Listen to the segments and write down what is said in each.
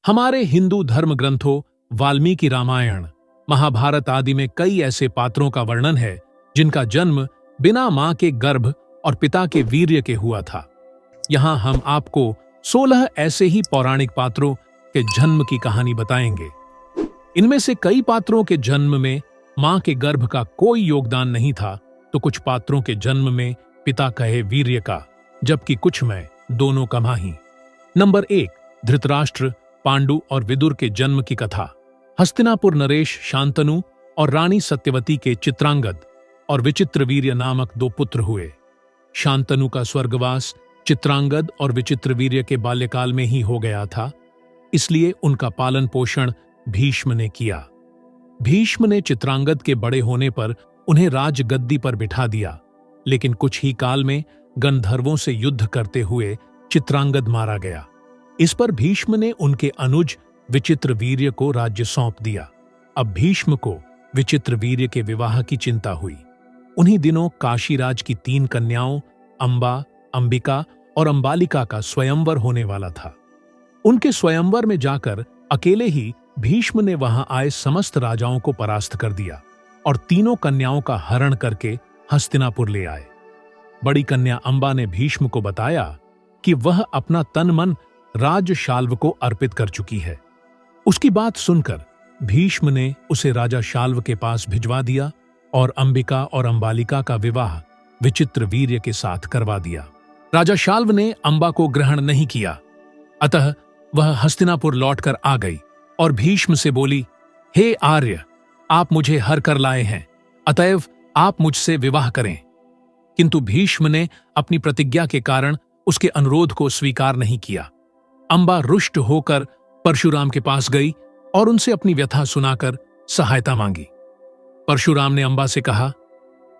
हमारे हिंदू धर्म ग्रंथों वाल्मीकि रामायण, महाभारत आदि में कई ऐसे पात्रों का वर्णन है जिनका जन्म बिना मां के गर्भ और पिता के वीर्य के हुआ था। यहाँ हम आपको 16 ऐसे ही पौराणिक पात्रों के जन्म की कहानी बताएंगे। इनमें से कई पात्रों के जन्म में मां के गर्भ का कोई योगदान नहीं था, तो कुछ पात्रों के जन्म में पिता कहे वीर्य का, जबकि कुछ में दोनों का माही। नंबर 1, धृतराष्ट्र, पांडु और विदुर के जन्म की कथा। हस्तिनापुर नरेश शांतनु और रानी सत्यवती के चित्रांगद और विचित्रवीर्य नामक 2 पुत्र हुए। शांतनु का स्वर्गवास चित्रांगद और विचित्रवीर्य के बाल्यकाल में ही हो गया था, इसलिए उनका पालन पोषण भीष्म ने किया। भीष्म ने चित्रांगद के बड़े होने पर उन्हें राजगद्दी पर बिठा दिया, लेकिन कुछ ही काल में गंधर्वों से युद्ध करते हुए चित्रांगद मारा गया। इस पर भीष्म ने उनके अनुज विचित्रवीर्य को राज्य सौंप दिया। अब भीष्म को विचित्रवीर्य के विवाह की चिंता हुई। उन्हीं दिनों काशीराज की 3 कन्याओं अंबा, अंबिका और अंबालिका का स्वयंवर होने वाला था। उनके स्वयंवर में जाकर अकेले ही भीष्म ने वहां आए समस्त राजाओं को परास्त कर दिया और तीनों कन्याओं का हरण करके हस्तिनापुर ले आए। बड़ी कन्या अंबा ने भीष्म को बताया कि वह अपना तन मन राजशाल्व को अर्पित कर चुकी है। उसकी बात सुनकर भीष्म ने उसे राजा शाल्व के पास भिजवा दिया और अंबिका और अंबालिका का विवाह विचित्रवीर्य के साथ करवा दिया। राजा शाल्व ने अंबा को ग्रहण नहीं किया, अतः वह हस्तिनापुर लौटकर आ गई और भीष्म से बोली, हे आर्य, आप मुझे हर कर लाए हैं, अतएव आप मुझसे विवाह करें। किंतु भीष्म ने अपनी प्रतिज्ञा के कारण उसके अनुरोध को स्वीकार नहीं किया। अंबा रुष्ट होकर परशुराम के पास गई और उनसे अपनी व्यथा सुनाकर सहायता मांगी। परशुराम ने अंबा से कहा,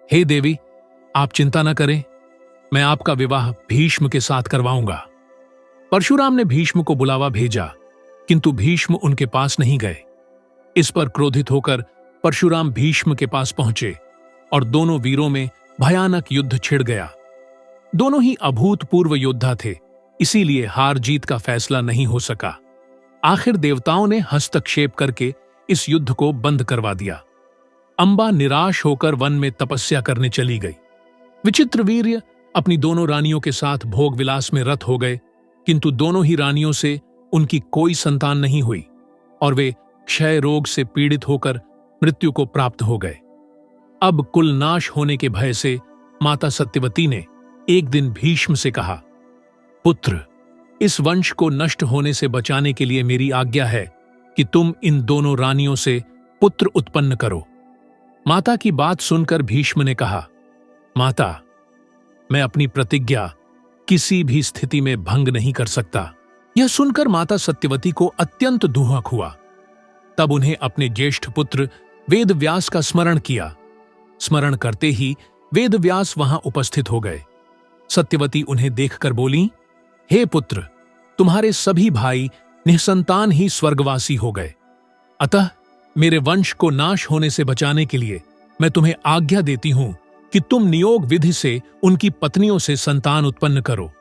हे देवी, आप चिंता न करें, मैं आपका विवाह भीष्म के साथ करवाऊंगा। परशुराम ने भीष्म को बुलावा भेजा, किंतु भीष्म उनके पास नहीं गए। इस पर क्रोधित होकर परशुराम भीष्म के पास पहुंचे और दोनों वीरों में भयानक युद्ध छिड़ गया। दोनों ही अभूतपूर्व योद्धा थे, इसीलिए हार जीत का फैसला नहीं हो सका। आखिर देवताओं ने हस्तक्षेप करके इस युद्ध को बंद करवा दिया। अंबा निराश होकर वन में तपस्या करने चली गई। विचित्रवीर्य अपनी दोनों रानियों के साथ भोग विलास में रत हो गए, किंतु दोनों ही रानियों से उनकी कोई संतान नहीं हुई और वे क्षय रोग से पीड़ित होकर मृत्यु को प्राप्त हो गए। अब कुल नाश होने के भय से माता सत्यवती ने एक दिन भीष्म से कहा, पुत्र, इस वंश को नष्ट होने से बचाने के लिए मेरी आज्ञा है कि तुम इन दोनों रानियों से पुत्र उत्पन्न करो। माता की बात सुनकर भीष्म ने कहा, माता, मैं अपनी प्रतिज्ञा किसी भी स्थिति में भंग नहीं कर सकता। यह सुनकर माता सत्यवती को अत्यंत दुहक हुआ। तब उन्हें अपने ज्येष्ठ पुत्र वेदव्यास का स्मरण किया। स्मरण करते ही वेदव्यास वहां उपस्थित हो गए। सत्यवती उन्हें देखकर बोली, हे पुत्र, तुम्हारे सभी भाई निःसंतान ही स्वर्गवासी हो गए, अतः मेरे वंश को नाश होने से बचाने के लिए मैं तुम्हें आज्ञा देती हूं कि तुम नियोग विधि से उनकी पत्नियों से संतान उत्पन्न करो।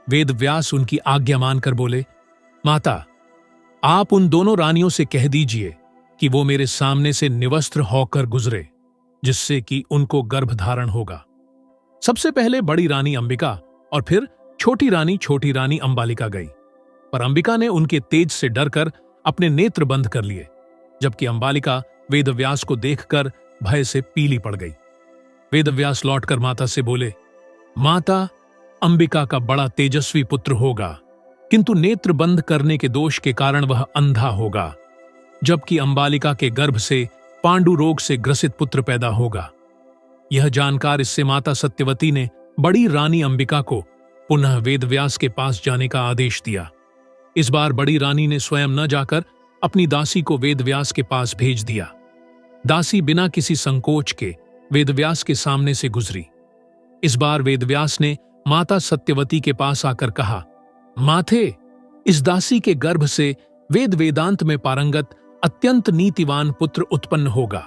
वेदव्यास उनकी आज्ञा मानकर बोले, माता, आप उन दोनों रानियों से कह दीजिए कि वो मेरे सामने से निवस्त्र होकर गुजरे, जिससे कि उनको गर्भधारण होगा। सबसे पहले बड़ी रानी अंबिका और फिर छोटी रानी अंबालिका गई, पर अंबिका ने उनके तेज से डरकर अपने नेत्र बंद कर लिए, जबकि अंबालिका वेदव्यास को देखकर भय से पीली पड़ गई। वेदव्यास लौटकर माता से बोले, माता, अंबिका का बड़ा तेजस्वी पुत्र होगा, किंतु नेत्र बंद करने के दोष के कारण वह अंधा होगा, जबकि अंबालिका के गर्भ से पांडु रोग से ग्रसित पुत्र पैदा होगा। यह जानकर इससे माता सत्यवती ने बड़ी रानी अंबिका को पुनः वेदव्यास के पास जाने का आदेश दिया। इस बार बड़ी रानी ने स्वयं न जाकर अपनी दासी को वेदव्यास के पास भेज दिया। दासी बिना किसी संकोच के वेदव्यास के सामने से गुजरी। इस बार वेदव्यास ने माता सत्यवती के पास आकर कहा, माथे, इस दासी के गर्भ से वेद वेदांत में पारंगत अत्यंत नीतिवान पुत्र उत्पन्न होगा।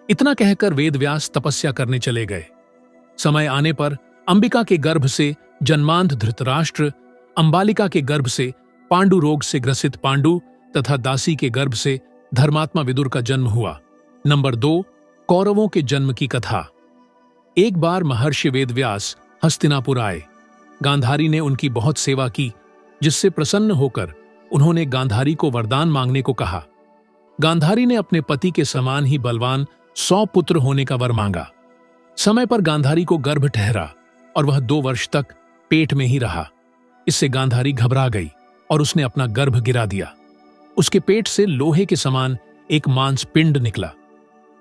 इतना कहकर वेदव्यास तपस्या करने चले गए। समय आने पर अंबिका के गर्भ से जन्मांध धृतराष्ट्र, अंबालिका के गर्भ से पांडु रोग से ग्रसित पांडु तथा दासी के गर्भ से धर्मात्मा विदुर का जन्म हुआ। नंबर 2, कौरवों के जन्म की कथा। एक बार महर्षि वेदव्यास हस्तिनापुर आए। गांधारी ने उनकी बहुत सेवा की, जिससे प्रसन्न होकर उन्होंने गांधारी को वरदान मांगने को कहा। गांधारी ने अपने पति के समान ही बलवान 100 पुत्र होने का वर मांगा। समय पर गांधारी को गर्भ ठहरा और वह 2 वर्ष तक पेट में ही रहा। इससे गांधारी घबरा गई और उसने अपना गर्भ गिरा दिया। उसके पेट से लोहे के समान एक मांस पिंड निकला।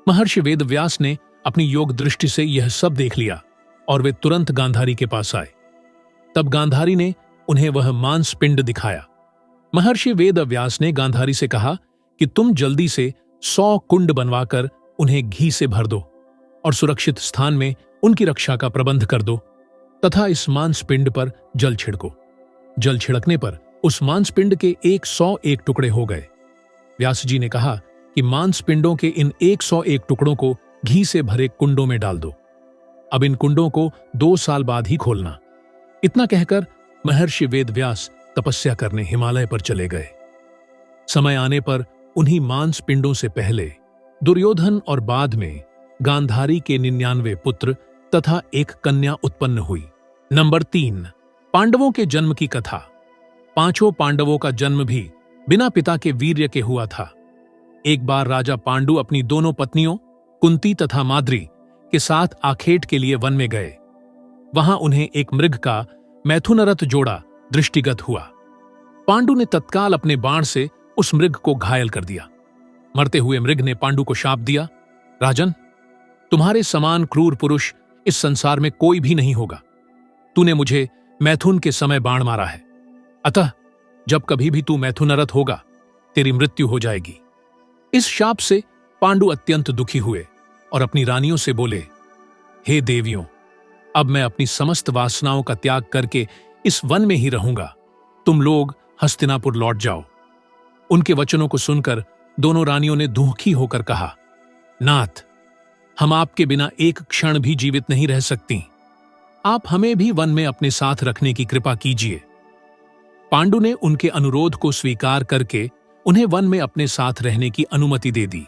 महर्षि वेदव्यास ने अपनी योग दृष्टि से यह सब देख लिया और वे तुरंत गांधारी के पास आए। तब गांधारी ने उन्हें वह मांस पिंड दिखाया। महर्षि वेदव्यास ने गांधारी से कहा कि तुम जल्दी से 100 कुंड बनवाकर उन्हें घी से भर दो और सुरक्षित स्थान में उनकी रक्षा का प्रबंध कर दो तथा इस मांस पिंड पर जल छिड़को। जल छिड़कने पर उस मांस पिंड के 101 टुकड़े हो गए। व्यास जी ने कहा कि मांस पिंडों के इन 101 टुकड़ों को घी से भरे कुंडों में डाल दो। अब इन कुंडों को 2 साल बाद ही खोलना। इतना कहकर महर्षि वेदव्यास तपस्या करने हिमालय पर चले गए। समय आने पर उन्हीं मांस पिंडों से पहले दुर्योधन और बाद में गांधारी के 99 पुत्र तथा एक कन्या उत्पन्न हुई। नंबर 3, पांडवों के जन्म की कथा। 5 पांडवों का जन्म भी बिना पिता के वीर्य के हुआ था। एक बार राजा पांडु अपनी दोनों पत्नियों कुंती तथा माद्री के साथ आखेट के लिए वन में गए। वहां उन्हें एक मृग का मैथुनरथ जोड़ा दृष्टिगत हुआ। पांडु ने तत्काल अपने बाण से उस मृग को घायल कर दिया। मरते हुए मृग ने पांडु को शाप दिया, राजन, तुम्हारे समान क्रूर पुरुष इस संसार में कोई भी नहीं होगा। तूने मुझे मैथुन के समय बाण मारा है, अतः जब कभी भी तू मैथुनरथ होगा तेरी मृत्यु हो जाएगी। इस शाप से पांडु अत्यंत दुखी हुए और अपनी रानियों से बोले, हे देवियों, अब मैं अपनी समस्त वासनाओं का त्याग करके इस वन में ही रहूंगा। तुम लोग हस्तिनापुर लौट जाओ। उनके वचनों को सुनकर दोनों रानियों ने दुखी होकर कहा, नाथ, हम आपके बिना एक क्षण भी जीवित नहीं रह सकती। आप हमें भी वन में अपने साथ रखने की कृपा कीजिए। पांडु ने उनके अनुरोध को स्वीकार करके उन्हें वन में अपने साथ रहने की अनुमति दे दी।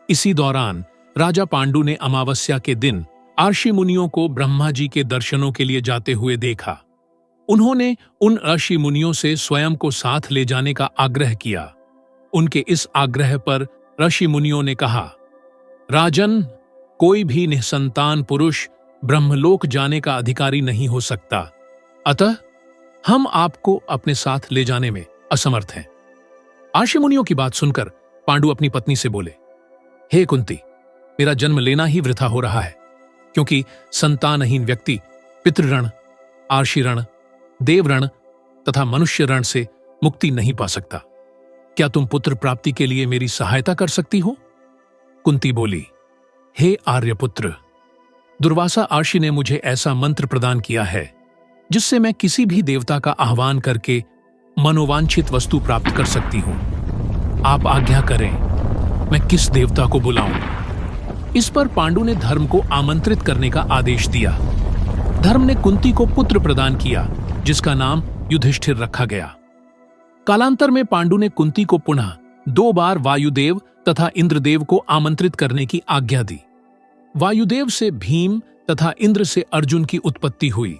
इसी दौरान राजा पांडु ने अमावस्या के दिन ऋषि मुनियों को ब्रह्मा जी के दर्शनों के लिए जाते हुए देखा। उन्होंने उन ऋषि मुनियों से स्वयं को साथ ले जाने का आग्रह किया। उनके इस आग्रह पर ऋषि मुनियों ने कहा, राजन, कोई भी निसंतान पुरुष ब्रह्मलोक जाने का अधिकारी नहीं हो सकता, अतः हम आपको अपने साथ ले जाने में असमर्थ हैं। ऋषि मुनियों की बात सुनकर पांडु अपनी पत्नी से बोले, हे कुंती, मेरा जन्म लेना ही वृथा हो रहा है, क्योंकि संतानहीन व्यक्ति पितृऋण, आर्षि ऋण, देवऋण तथा मनुष्य ऋण से मुक्ति नहीं पा सकता। क्या तुम पुत्र प्राप्ति के लिए मेरी सहायता कर सकती हो? कुंती बोली, हे आर्यपुत्र, दुर्वासा ऋषि ने मुझे ऐसा मंत्र प्रदान किया है जिससे मैं किसी भी देवता का आह्वान करके मनोवांछित वस्तु प्राप्त कर सकती हूं। आप आज्ञा करें, मैं किस देवता को बुलाऊं? इस पर पांडु ने धर्म को आमंत्रित करने का आदेश दिया। धर्म ने कुंती को पुत्र प्रदान किया, जिसका नाम युधिष्ठिर रखा गया। कालांतर में पांडु ने कुंती को पुनः 2 बार वायुदेव तथा इंद्रदेव को आमंत्रित करने की आज्ञा दी। वायुदेव से भीम तथा इंद्र से अर्जुन की उत्पत्ति हुई।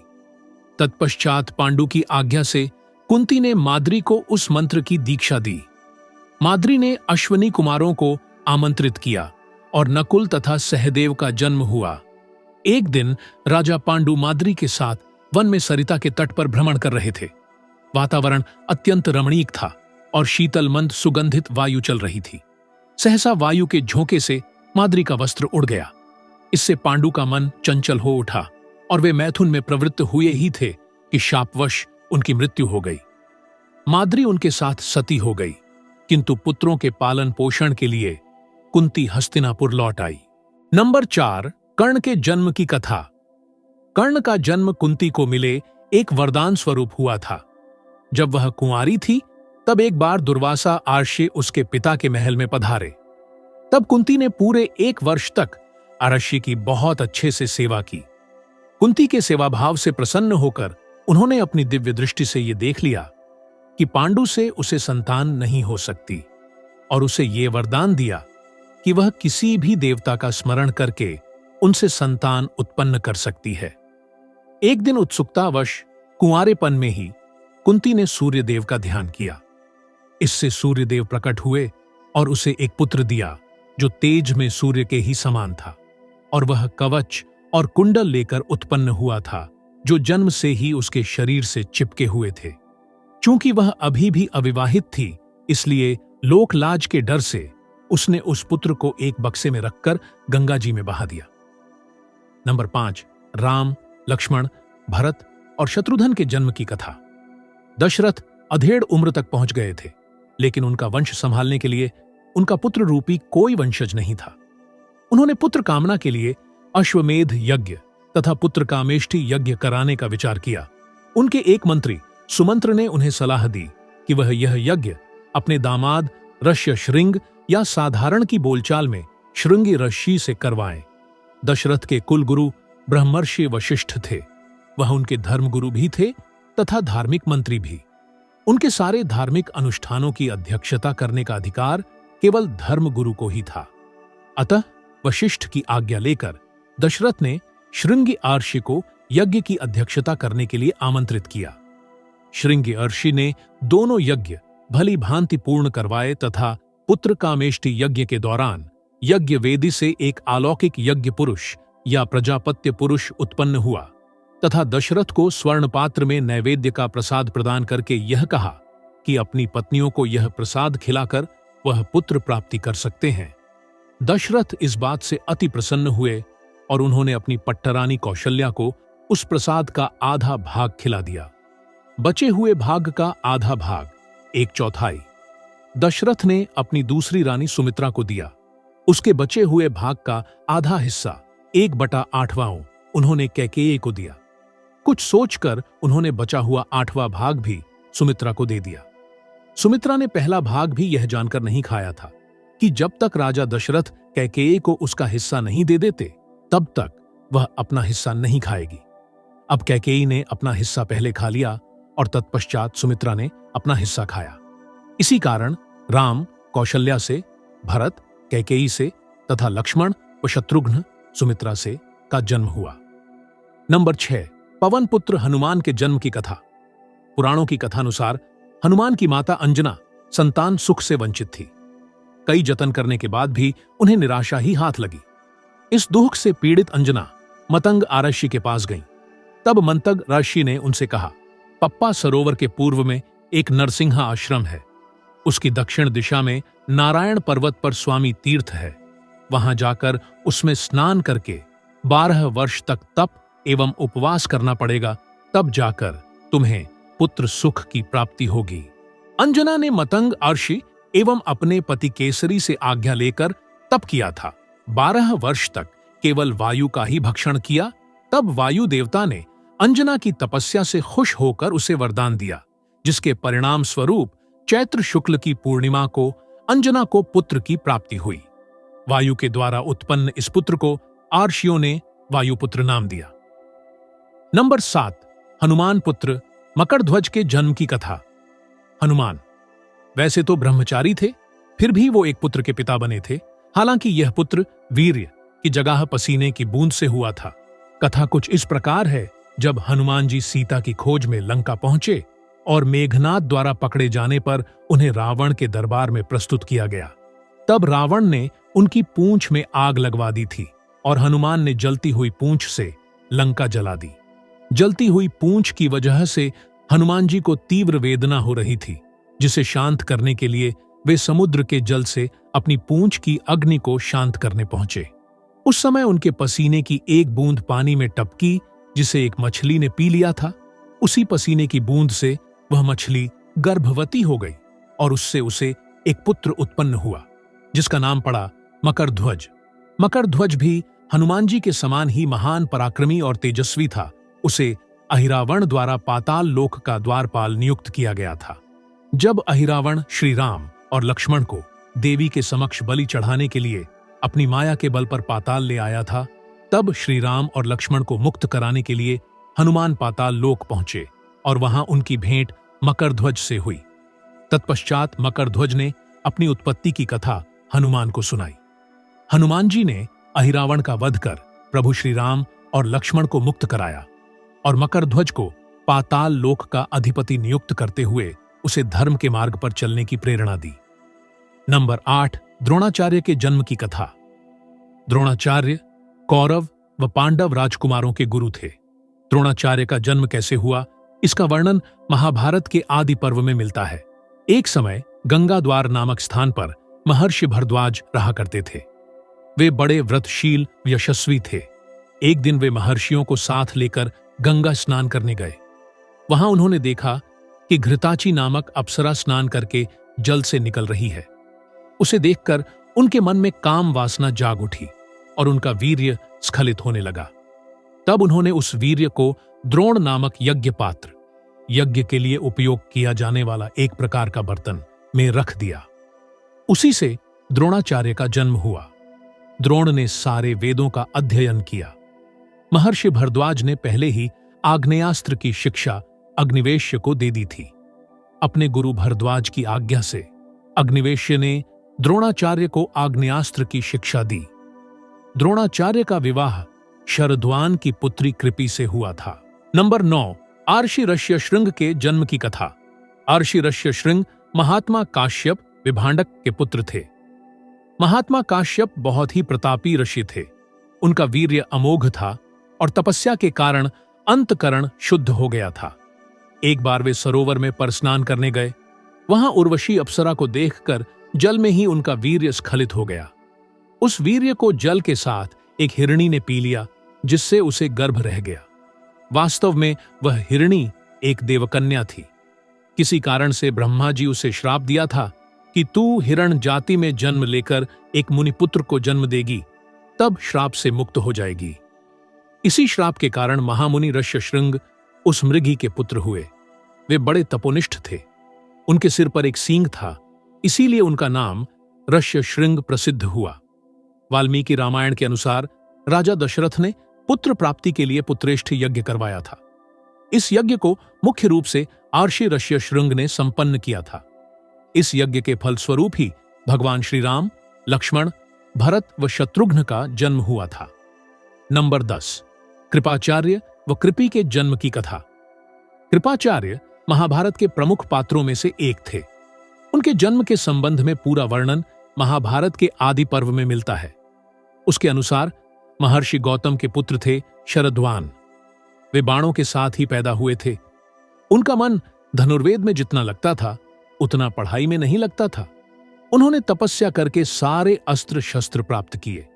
तत्पश्चात पांडु की आज्ञा से कुंती ने माद्री को उस मंत्र की दीक्षा दी। माद्री ने अश्विनी कुमारों को आमंत्रित किया और नकुल तथा सहदेव का जन्म हुआ। एक दिन राजा पांडु माद्री के साथ वन में सरिता के तट पर भ्रमण कर रहे थे। वातावरण अत्यंत रमणीक था और शीतल मंद सुगंधित वायु चल रही थी। सहसा वायु के झोंके से माद्री का वस्त्र उड़ गया। इससे पांडु का मन चंचल हो उठा और वे मैथुन में प्रवृत्त हुए ही थे कि शापवश उनकी मृत्यु हो गई। माद्री उनके साथ सती हो गई, किंतु पुत्रों के पालन पोषण के लिए कुंती हस्तिनापुर लौट आई। नंबर 4, कर्ण के जन्म की कथा। कर्ण का जन्म कुंती को मिले एक वरदान स्वरूप हुआ था। जब वह कुंवारी थी, तब एक बार दुर्वासा ऋषि उसके पिता के महल में पधारे। तब कुंती ने पूरे 1 वर्ष तक ऋषि की बहुत अच्छे से सेवा की। कुंती के सेवाभाव से प्रसन्न होकर उन्होंने अपनी दिव्य दृष्टि से ये देख लिया कि पांडु से उसे संतान नहीं हो सकती और उसे ये वरदान दिया कि वह किसी भी देवता का स्मरण करके उनसे संतान उत्पन्न कर सकती है। एक दिन उत्सुकतावश कुंवारेपन में ही कुंती ने सूर्यदेव का ध्यान किया। इससे सूर्यदेव प्रकट हुए और उसे एक पुत्र दिया जो तेज में सूर्य के ही समान था, और वह कवच और कुंडल लेकर उत्पन्न हुआ था जो जन्म से ही उसके शरीर से चिपके हुए थे। चूंकि वह अभी भी अविवाहित थी, इसलिए लोकलाज के डर से उसने उस पुत्र को एक बक्से में रखकर गंगा जी में बहा दिया। नंबर 5, राम, लक्ष्मण, भरत और शत्रुघ्न के जन्म की कथा। दशरथ अधेड़ उम्र तक पहुंच गए थे, लेकिन उनका वंश संभालने के लिए उनका पुत्र रूपी कोई वंशज नहीं था। उन्होंने पुत्र कामना के लिए अश्वमेध यज्ञ तथा पुत्र कामेष्टि यज्ञ कराने का विचार किया। उनके एक मंत्री सुमंत्र ने उन्हें सलाह दी कि वह यह यज्ञ अपने दामाद ऋष्यशृंग या साधारण की बोलचाल में श्रृंगी ऋषि से करवाएं। दशरथ के कुल गुरु ब्रह्मर्षि वशिष्ठ थे। वह उनके धर्मगुरु भी थे तथा धार्मिक मंत्री भी। उनके सारे धार्मिक अनुष्ठानों की अध्यक्षता करने का अधिकार केवल धर्मगुरु को ही था। अतः वशिष्ठ की आज्ञा लेकर दशरथ ने श्रृंगी अर्षि को यज्ञ की अध्यक्षता करने के लिए आमंत्रित किया। श्रृंगी अर्षि ने दोनों यज्ञ भली भांति पूर्ण करवाए तथा पुत्र कामेष्टि यज्ञ के दौरान यज्ञ वेदी से एक अलौकिक यज्ञ पुरुष या प्रजापत्य पुरुष उत्पन्न हुआ तथा दशरथ को स्वर्ण पात्र में नैवेद्य का प्रसाद प्रदान करके यह कहा कि अपनी पत्नियों को यह प्रसाद खिलाकर वह पुत्र प्राप्ति कर सकते हैं। दशरथ इस बात से अति प्रसन्न हुए और उन्होंने अपनी पट्टरानी कौशल्या को उस प्रसाद का आधा भाग खिला दिया। बचे हुए भाग का आधा भाग, 1/4, दशरथ ने अपनी दूसरी रानी सुमित्रा को दिया। उसके बचे हुए भाग का आधा हिस्सा, 1/8 उन्होंने कैकेयी को दिया। कुछ सोचकर उन्होंने बचा हुआ 8वां भाग भी सुमित्रा को दे दिया। सुमित्रा ने पहला भाग भी यह जानकर नहीं खाया था कि जब तक राजा दशरथ कैकेयी को उसका हिस्सा नहीं दे देते, तब तक वह अपना हिस्सा नहीं खाएगी। अब कैकेयी ने अपना हिस्सा पहले खा लिया और तत्पश्चात सुमित्रा ने अपना हिस्सा खाया। इसी कारण राम कौशल्या से, भरत कैकेयी से तथा लक्ष्मण व शत्रुघ्न सुमित्रा से का जन्म हुआ। नंबर 6, पवन पुत्र हनुमान के जन्म की कथा। पुराणों की कथानुसार हनुमान की माता अंजना संतान सुख से वंचित थी। कई जतन करने के बाद भी उन्हें निराशा ही हाथ लगी। इस दुख से पीड़ित अंजना मतंग ऋषि के पास गईं। तब मंतग ऋषि ने उनसे कहा, पप्पा सरोवर के पूर्व में एक नरसिंहा आश्रम है। उसकी दक्षिण दिशा में नारायण पर्वत पर स्वामी तीर्थ है। वहां जाकर उसमें स्नान करके 12 वर्ष तक तप एवं उपवास करना पड़ेगा, तब जाकर तुम्हें पुत्र सुख की प्राप्ति होगी। अंजना ने मतंग ऋषि एवं अपने पति केसरी से आज्ञा लेकर तप किया था। 12 वर्ष तक केवल वायु का ही भक्षण किया। तब वायु देवता ने अंजना की तपस्या से खुश होकर उसे वरदान दिया, जिसके परिणाम स्वरूप चैत्र शुक्ल की पूर्णिमा को अंजना को पुत्र की प्राप्ति हुई। वायु के द्वारा उत्पन्न इस पुत्र को आर्षियों ने वायुपुत्र नाम दिया। नंबर 7, हनुमान पुत्र मकरध्वज के जन्म की कथा। हनुमान वैसे तो ब्रह्मचारी थे, फिर भी वो एक पुत्र के पिता बने थे। हालांकि यह पुत्र वीर्य की जगह पसीने की बूंद से हुआ था। कथा कुछ इस प्रकार है, जब हनुमान जी सीता की खोज में लंका पहुंचे और मेघनाद द्वारा पकड़े जाने पर उन्हें रावण के दरबार में प्रस्तुत किया गया, तब रावण ने उनकी पूंछ में आग लगवा दी थी और हनुमान ने जलती हुई पूंछ से लंका जला दी। जलती हुई पूंछ की वजह से हनुमान जी को तीव्र वेदना हो रही थी, जिसे शांत करने के लिए वे समुद्र के जल से अपनी पूंछ की अग्नि को शांत करने पहुंचे। उस समय उनके पसीने की एक बूंद पानी में टपकी, जिसे एक मछली ने पी लिया था। उसी पसीने की बूंद से वह मछली गर्भवती हो गई और उससे उसे एक पुत्र उत्पन्न हुआ, जिसका नाम पड़ा मकरध्वज। मकरध्वज भी हनुमान जी के समान ही महान पराक्रमी और तेजस्वी था। उसे अहिरावण द्वारा पाताल लोक का द्वारपाल नियुक्त किया गया था। जब अहिरावण श्री राम और लक्ष्मण को देवी के समक्ष बलि चढ़ाने के लिए अपनी माया के बल पर पाताल ले आया था, तब श्री राम और लक्ष्मण को मुक्त कराने के लिए हनुमान पाताल लोक पहुंचे और वहां उनकी भेंट मकरध्वज से हुई। तत्पश्चात मकरध्वज ने अपनी उत्पत्ति की कथा हनुमान को सुनाई। हनुमान जी ने अहिरावण का वध कर प्रभु श्री राम और लक्ष्मण को मुक्त कराया और मकरध्वज को पाताल लोक का अधिपति नियुक्त करते हुए उसे धर्म के मार्ग पर चलने की प्रेरणा दी। नंबर 8, द्रोणाचार्य के जन्म की कथा। द्रोणाचार्य कौरव व पांडव राजकुमारों के गुरु थे। द्रोणाचार्य का जन्म कैसे हुआ, इसका वर्णन महाभारत के आदि पर्व में मिलता है। एक समय गंगाद्वार नामक स्थान पर महर्षि भरद्वाज रहा करते थे। वे बड़े व्रतशील यशस्वी थे। एक दिन वे महर्षियों को साथ लेकर गंगा स्नान करने गए। वहां उन्होंने देखा कि घृताची नामक अप्सरा स्नान करके जल से निकल रही है। उसे देखकर उनके मन में काम वासना जाग उठी और उनका वीर्य स्खलित होने लगा। तब उन्होंने उस वीर्य को द्रोण नामक यज्ञ पात्र, यज्ञ के लिए उपयोग किया जाने वाला एक प्रकार का बर्तन, में रख दिया। उसी से द्रोणाचार्य का जन्म हुआ। द्रोण ने सारे वेदों का अध्ययन किया। महर्षि भरद्वाज ने पहले ही आग्नेयास्त्र की शिक्षा अग्निवेश्य को दे दी थी। अपने गुरु भरद्वाज की आज्ञा से अग्निवेश्य ने द्रोणाचार्य को आग्नेयास्त्र की शिक्षा दी। द्रोणाचार्य का विवाह शरद्वान की पुत्री कृपि से हुआ था। नंबर 9, आर्षि ऋष्य श्रृंग के जन्म की कथा। आर्षि ऋष्य श्रृंग महात्मा काश्यप विभांडक के पुत्र थे। महात्मा काश्यप बहुत ही प्रतापी ऋषि थे। उनका वीर्य अमोघ था और तपस्या के कारण अंतकरण शुद्ध हो गया था। एक बार वे सरोवर में परस्नान करने गए। वहां उर्वशी अप्सरा को देखकर जल में ही उनका वीर्य स्खलित हो गया। उस वीर्य को जल के साथ एक हिरणी ने पी लिया, जिससे उसे गर्भ रह गया। वास्तव में वह हिरणी एक देवकन्या थी। किसी कारण से ब्रह्मा जी उसे श्राप दिया था कि तू हिरण जाति में जन्म लेकर एक मुनिपुत्र को जन्म देगी, तब श्राप से मुक्त हो जाएगी। इसी श्राप के कारण महामुनि ऋष्यशृंग उस मृगी के पुत्र हुए। वे बड़े तपोनिष्ठ थे। उनके सिर पर एक सींग था, इसीलिए उनका नाम ऋष्यशृंग प्रसिद्ध हुआ। वाल्मीकि रामायण के अनुसार राजा दशरथ ने पुत्र प्राप्ति के लिए पुत्रेष्ठ यज्ञ करवाया था। इस यज्ञ को मुख्य रूप से आर्षि ऋष्यशृंग ने संपन्न किया था। इस यज्ञ के फलस्वरूप ही भगवान श्री राम, लक्ष्मण, भरत व शत्रुघ्न का जन्म हुआ था। नंबर 10, कृपाचार्य व कृपि के जन्म की कथा। कृपाचार्य महाभारत के प्रमुख पात्रों में से एक थे। उनके जन्म के संबंध में पूरा वर्णन महाभारत के आदि पर्व में मिलता है। उसके अनुसार महर्षि गौतम के पुत्र थे शरद्वान। वे बाणों के साथ ही पैदा हुए थे। उनका मन धनुर्वेद में जितना लगता था, उतना पढ़ाई में नहीं लगता था। उन्होंने तपस्या करके सारे अस्त्र शस्त्र प्राप्त किए।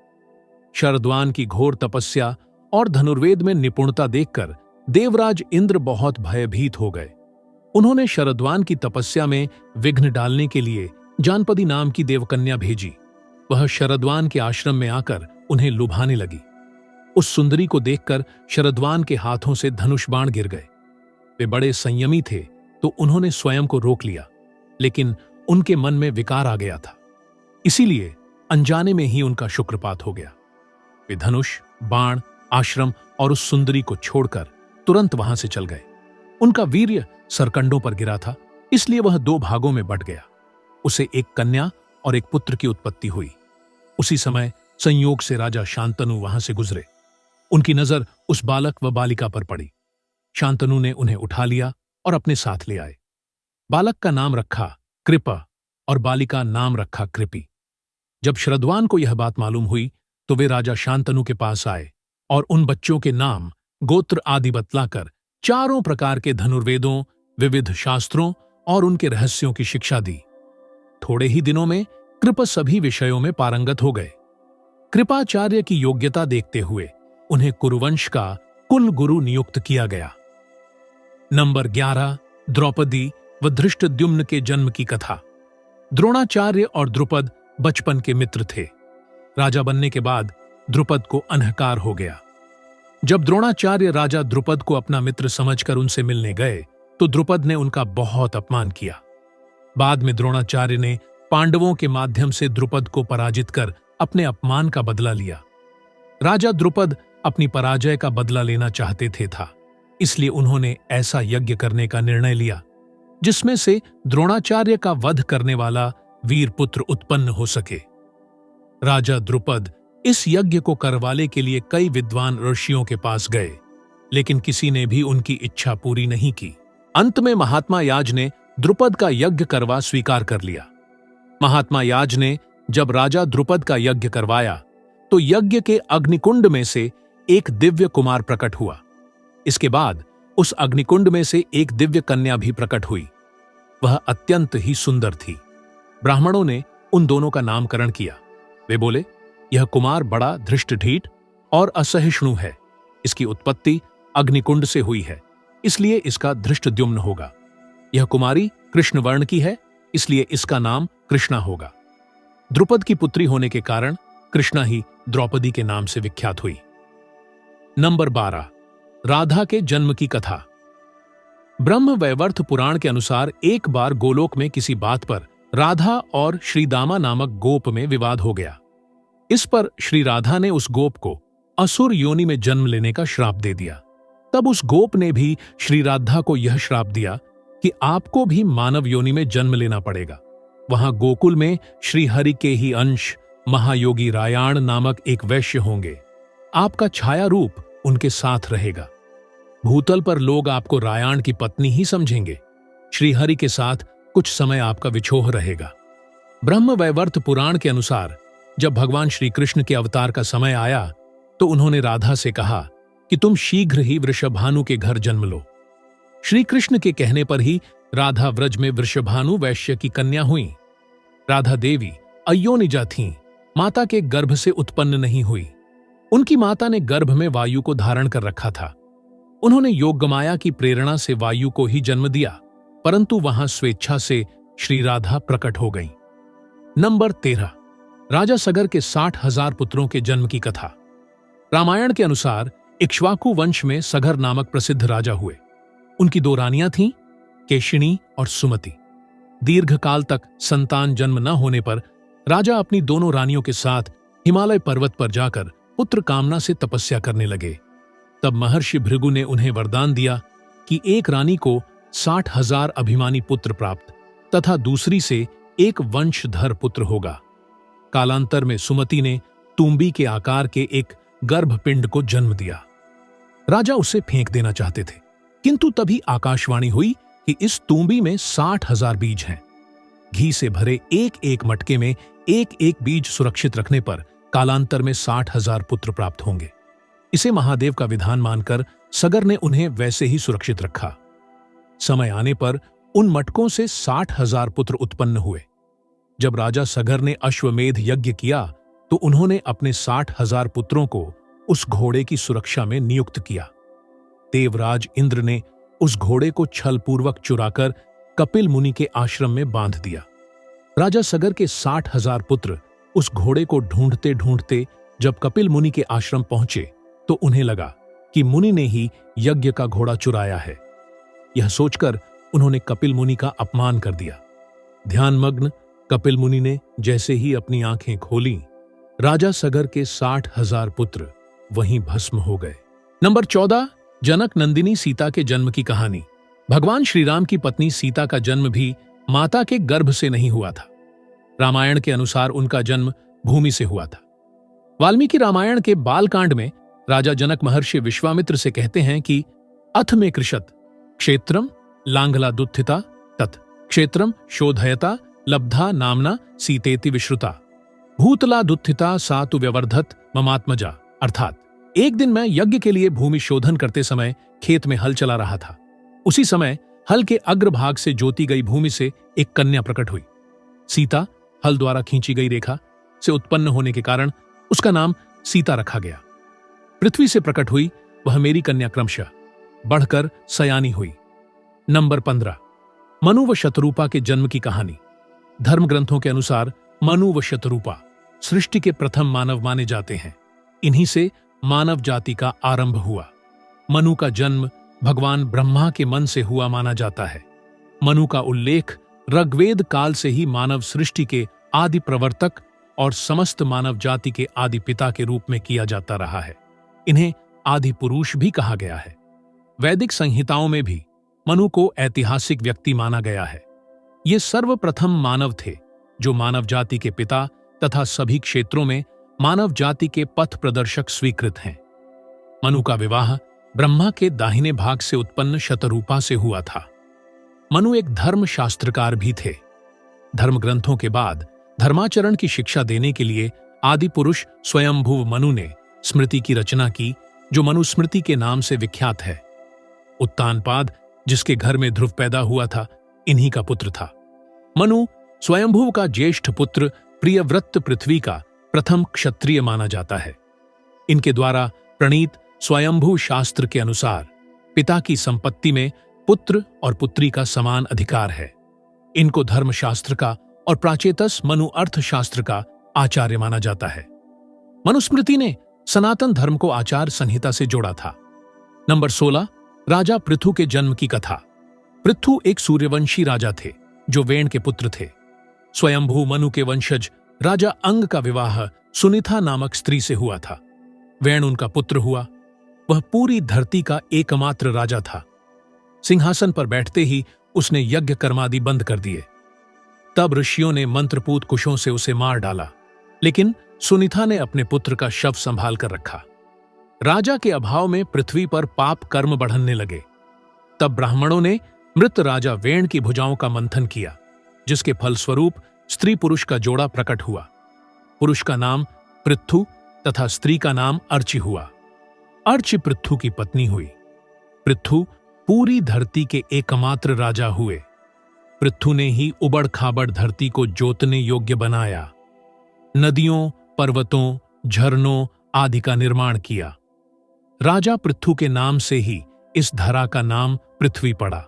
शरद्वान की घोर तपस्या और धनुर्वेद में निपुणता देखकर देवराज इंद्र बहुत भयभीत हो गए। उन्होंने शरद्वान की तपस्या में विघ्न डालने के लिए जानपदी नाम की देवकन्या भेजी। वह शरद्वान के आश्रम में आकर उन्हें लुभाने लगी। उस सुंदरी को देखकर शरद्वान के हाथों से धनुष बाण गिर गए। वे बड़े संयमी थे, तो उन्होंने स्वयं को रोक लिया, लेकिन उनके मन में विकार आ गया था। इसीलिए अनजाने में ही उनका शुक्रपात हो गया। वे धनुष, बाण, आश्रम और उस सुंदरी को छोड़कर तुरंत वहां से चल गए। उनका वीर्य सरकंडों पर गिरा था, इसलिए वह 2 भागों में बंट गया। उसे एक कन्या और एक पुत्र की उत्पत्ति हुई। उसी समय संयोग से राजा शांतनु वहां से गुजरे। उनकी नजर उस बालक व बालिका पर पड़ी। शांतनु ने उन्हें उठा लिया और अपने साथ ले आए। बालक का नाम रखा कृप और बालिका नाम रखा कृपि। जब शरद्वान को यह बात मालूम हुई तो वे राजा शांतनु के पास आए और उन बच्चों के नाम, गोत्र आदि बतलाकर चारों प्रकार के धनुर्वेदों, विविध शास्त्रों और उनके रहस्यों की शिक्षा दी। थोड़े ही दिनों में कृप सभी विषयों में पारंगत हो गए। कृपाचार्य की योग्यता देखते हुए उन्हें कुरुवंश का कुल गुरु नियुक्त किया गया। नंबर 11, द्रौपदी व धृष्टद्युम्न के जन्म की कथा। द्रोणाचार्य और द्रुपद बचपन के मित्र थे। राजा बनने के बाद द्रुपद को अनहकार हो गया। जब द्रोणाचार्य राजा द्रुपद को अपना मित्र समझकर उनसे मिलने गए तो द्रुपद ने उनका बहुत अपमान किया। बाद में द्रोणाचार्य ने पांडवों के माध्यम से द्रुपद को पराजित कर अपने अपमान का बदला लिया। राजा द्रुपद अपनी पराजय का बदला लेना चाहते थे इसलिए उन्होंने ऐसा यज्ञ करने का निर्णय लिया। जिसमें से द्रोणाचार्य का वध करने वाला वीर पुत्र उत्पन्न हो सके। राजा द्रुपद इस यज्ञ को करवाने के लिए कई विद्वान ऋषियों के पास गए, लेकिन किसी ने भी उनकी इच्छा पूरी नहीं की। अंत में महात्मा याज ने द्रुपद का यज्ञ करवा स्वीकार कर लिया। महात्मा याज ने जब राजा द्रुपद का यज्ञ करवाया तो यज्ञ के अग्निकुंड में से एक दिव्य कुमार प्रकट हुआ। इसके बाद उस अग्निकुंड में से एक दिव्य कन्या भी प्रकट हुई। वह अत्यंत ही सुंदर थी। ब्राह्मणों ने उन दोनों का नामकरण किया। वे बोले, यह कुमार बड़ा धृष्टढीठ और असहिष्णु है। इसकी उत्पत्ति अग्निकुंड से हुई है, इसलिए इसका धृष्टद्युम्न होगा। यह कुमारी कृष्ण वर्ण की है, इसलिए इसका नाम कृष्णा होगा। द्रुपद की पुत्री होने के कारण कृष्णा ही द्रौपदी के नाम से विख्यात हुई। नंबर 12, राधा के जन्म की कथा। ब्रह्म वैवर्त पुराण के अनुसार एक बार गोलोक में किसी बात पर राधा और श्रीदामा नामक गोप में विवाद हो गया। इस पर श्री राधा ने उस गोप को असुर योनि में जन्म लेने का श्राप दे दिया। तब उस गोप ने भी श्री राधा को यह श्राप दिया कि आपको भी मानव योनि में जन्म लेना पड़ेगा। वहां गोकुल में श्री हरि के ही अंश महायोगी रायाण नामक एक वैश्य होंगे। आपका छाया रूप उनके साथ रहेगा। भूतल पर लोग आपको रायाण की पत्नी ही समझेंगे। श्रीहरि के साथ कुछ समय आपका विछोह रहेगा। ब्रह्म वैवर्त पुराण के अनुसार जब भगवान श्री कृष्ण के अवतार का समय आया तो उन्होंने राधा से कहा कि तुम शीघ्र ही वृषभानु के घर जन्म लो। श्री कृष्ण के कहने पर ही राधा व्रज में वृषभानु वैश्य की कन्या हुई। राधा देवी अयोनिजा थीं, माता के गर्भ से उत्पन्न नहीं हुई। उनकी माता ने गर्भ में वायु को धारण कर रखा था। उन्होंने योगमाया की प्रेरणा से वायु को ही जन्म दिया, परंतु वहां स्वेच्छा से श्री राधा प्रकट हो गईं। नंबर 13, राजा सगर के 60,000 पुत्रों के जन्म की कथा। रामायण के अनुसार इक्ष्वाकु वंश में सगर नामक प्रसिद्ध राजा हुए। उनकी 2 रानियां थीं, केशिनी और सुमति। दीर्घकाल तक संतान जन्म न होने पर राजा अपनी दोनों रानियों के साथ हिमालय पर्वत पर जाकर पुत्र कामना से तपस्या करने लगे। तब महर्षि भृगु ने उन्हें वरदान दिया कि एक रानी को 60,000 अभिमानी पुत्र प्राप्त तथा दूसरी से एक वंशधर पुत्र होगा। कालांतर में सुमति ने तुम्बी के आकार के एक गर्भपिंड को जन्म दिया। राजा उसे फेंक देना चाहते थे, किंतु तभी आकाशवाणी हुई कि इस तुम्बी में 60,000 बीज हैं। घी से भरे एक एक मटके में एक एक बीज सुरक्षित रखने पर कालांतर में 60,000 पुत्र प्राप्त होंगे। इसे महादेव का विधान मानकर सगर ने उन्हें वैसे ही सुरक्षित रखा। समय आने पर उन मटकों से 60,000 पुत्र उत्पन्न हुए। जब राजा सगर ने अश्वमेध यज्ञ किया तो उन्होंने अपने 60,000 पुत्रों को उस घोड़े की सुरक्षा में नियुक्त किया। देवराज इंद्र ने उस घोड़े को छलपूर्वक चुराकर कपिल मुनि के आश्रम में बांध दिया। राजा सगर के 60,000 पुत्र उस घोड़े को ढूंढते ढूंढते जब कपिल मुनि के आश्रम पहुंचे तो उन्हें लगा कि मुनि ने ही यज्ञ का घोड़ा चुराया है। यह सोचकर उन्होंने कपिल मुनि का अपमान कर दिया। ध्यानमग्न कपिल मुनि ने जैसे ही अपनी आंखें खोलीं, राजा सगर के 60,000 पुत्र वहीं भस्म हो गए। नंबर 14, जनक नंदिनी सीता के जन्म की कहानी। भगवान श्रीराम की पत्नी सीता का जन्म भी माता के गर्भ से नहीं हुआ था। रामायण के अनुसार उनका जन्म भूमि से हुआ था। वाल्मीकि रामायण के बालकांड में राजा जनक महर्षि विश्वामित्र से कहते हैं कि अथ में कृषत क्षेत्रम लांघलादुत्थिता तत् क्षेत्रम शोधयता लब्धा नामना सीतेति विश्रुता भूतलादुत्थिता सा तु व्यवर्धत ममात्मजा। अर्थात एक दिन मैं यज्ञ के लिए भूमि शोधन करते समय खेत में हल चला रहा था। उसी समय हल के अग्रभाग से जोती गई भूमि से एक कन्या प्रकट हुई। सीता हल द्वारा खींची गई रेखा से उत्पन्न होने के कारण उसका नाम सीता रखा गया। पृथ्वी से प्रकट हुई वह मेरी कन्या क्रमशः बढ़कर सयानी हुई। नंबर 15, मनु व शतरूपा के जन्म की कहानी। धर्म ग्रंथों के अनुसार मनु व शतरूपा सृष्टि के प्रथम मानव माने जाते हैं। इन्हीं से मानव जाति का आरंभ हुआ। मनु का जन्म भगवान ब्रह्मा के मन से हुआ माना जाता है। मनु का उल्लेख ऋग्वेद काल से ही मानव सृष्टि के आदि प्रवर्तक और समस्त मानव जाति के आदि पिता के रूप में किया जाता रहा है। इन्हें आदि पुरुष भी कहा गया है। वैदिक संहिताओं में भी मनु को ऐतिहासिक व्यक्ति माना गया है। ये सर्वप्रथम मानव थे जो मानव जाति के पिता तथा सभी क्षेत्रों में मानव जाति के पथ प्रदर्शक स्वीकृत हैं। मनु का विवाह ब्रह्मा के दाहिने भाग से उत्पन्न शतरूपा से हुआ था। मनु एक धर्म शास्त्रकार भी थे। धर्म ग्रंथों के बाद धर्माचरण की शिक्षा देने के लिए आदि पुरुष स्वयंभुव मनु ने स्मृति की रचना की, जो मनुस्मृति के नाम से विख्यात है। उत्तानपाद, जिसके घर में ध्रुव पैदा हुआ था, इन्हीं का पुत्र था। मनु स्वयंभुव का ज्येष्ठ पुत्र प्रियव्रत पृथ्वी का प्रथम क्षत्रिय माना जाता है। इनके द्वारा प्रणीत स्वयंभू शास्त्र के अनुसार पिता की संपत्ति में पुत्र और पुत्री का समान अधिकार है। इनको धर्मशास्त्र का और प्राचेतस मनु अर्थशास्त्र का आचार्य माना जाता है। मनुस्मृति ने सनातन धर्म को आचार संहिता से जोड़ा था। नंबर 16, राजा पृथु के जन्म की कथा। पृथु एक सूर्यवंशी राजा थे जो वेण के पुत्र थे। स्वयंभू मनु के वंशज राजा अंग का विवाह सुनिथा नामक स्त्री से हुआ था। वेण उनका पुत्र हुआ। वह पूरी धरती का एकमात्र राजा था। सिंहासन पर बैठते ही उसने यज्ञ कर्मादि बंद कर दिए। तब ऋषियों ने मंत्रपूत कुशों से उसे मार डाला, लेकिन सुनिथा ने अपने पुत्र का शव संभाल कर रखा। राजा के अभाव में पृथ्वी पर पाप कर्म बढ़ने लगे। तब ब्राह्मणों ने मृत राजा वेण की भुजाओं का मंथन किया, जिसके फलस्वरूप स्त्री पुरुष का जोड़ा प्रकट हुआ। पुरुष का नाम पृथु तथा स्त्री का नाम अर्ची हुआ। अर्ची पृथु की पत्नी हुई। पृथु पूरी धरती के एकमात्र राजा हुए। पृथु ने ही उबड़ खाबड़ धरती को जोतने योग्य बनाया। नदियों, पर्वतों, झरनों आदि का निर्माण किया। राजा पृथु के नाम से ही इस धरा का नाम पृथ्वी पड़ा।